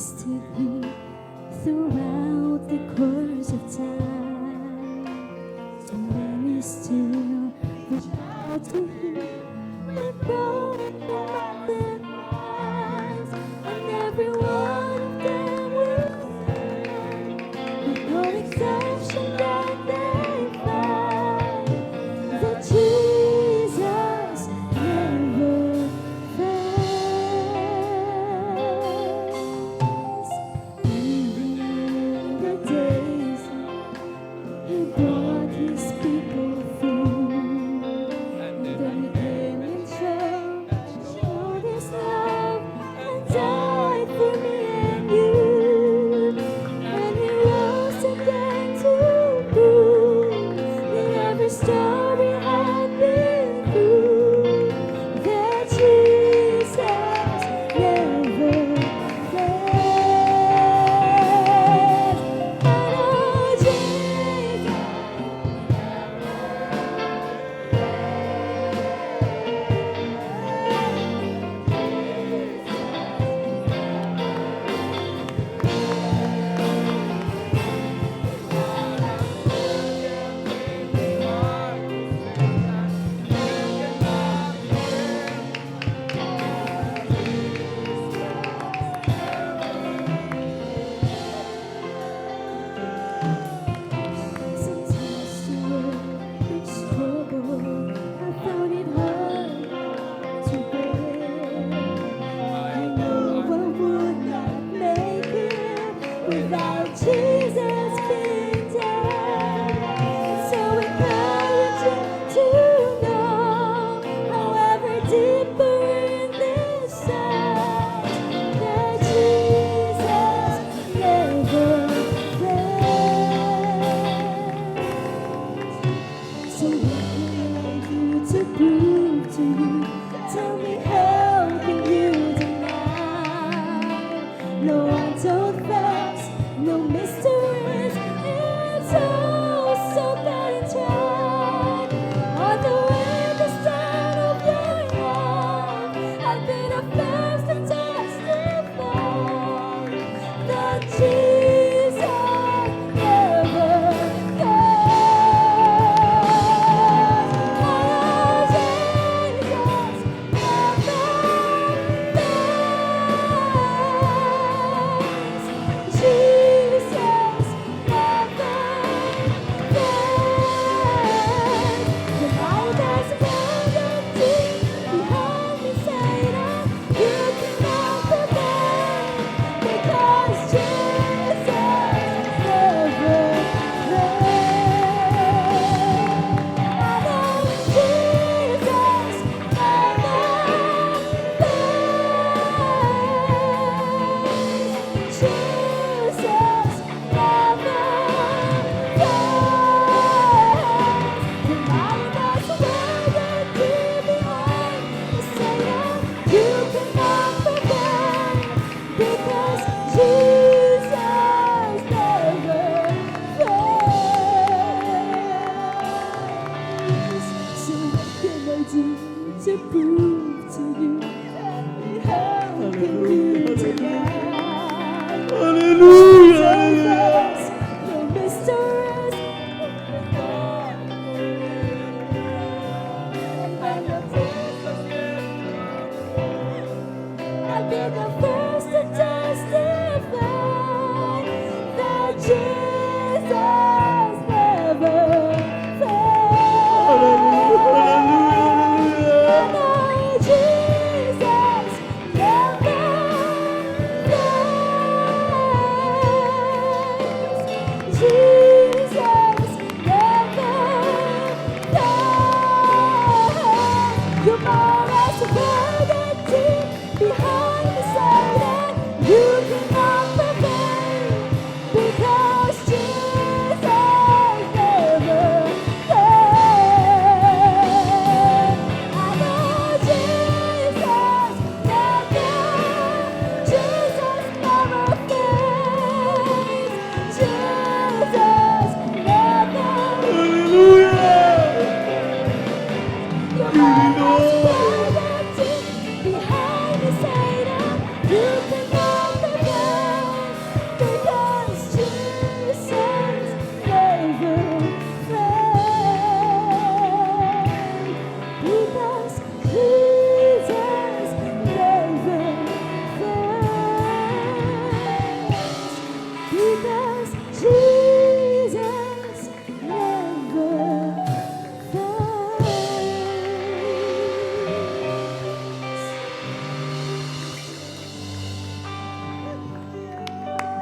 trusted Him throughout the course of time. So many still reach out to Him with broken their cries, and every one of them will sing with no exception that they find that Jesus never fails. Even in the days He brought His people through, and then He came and showed His love and died for me and you, and He rose again to prove that every story had been through, that Jesus never fails. I know Jesus. Sometimes to work each struggle, I found it hard to bear. I know I would not make it without Jesus being there. So encouraging to know, however deeper in this sight, that Jesus never fails. So what can I do to prove to you? Tell me, how can you deny? No untold facts, no mysteries. It's all so bad and tried. On the witness stand of your love, I've been a first to testify that Jesus never fails. Oh, Jesus never fails. Jesus never fails. The Bible doesn't guarantee behind me, Satan, you cannot prevent, because Jesus never fails. I know Jesus never fails. Jesus never fails. The Bible doesn't guarantee behind the Satan, you cannot prevent, because Jesus never fails. So what can I do to prove to you? Tell me, how can you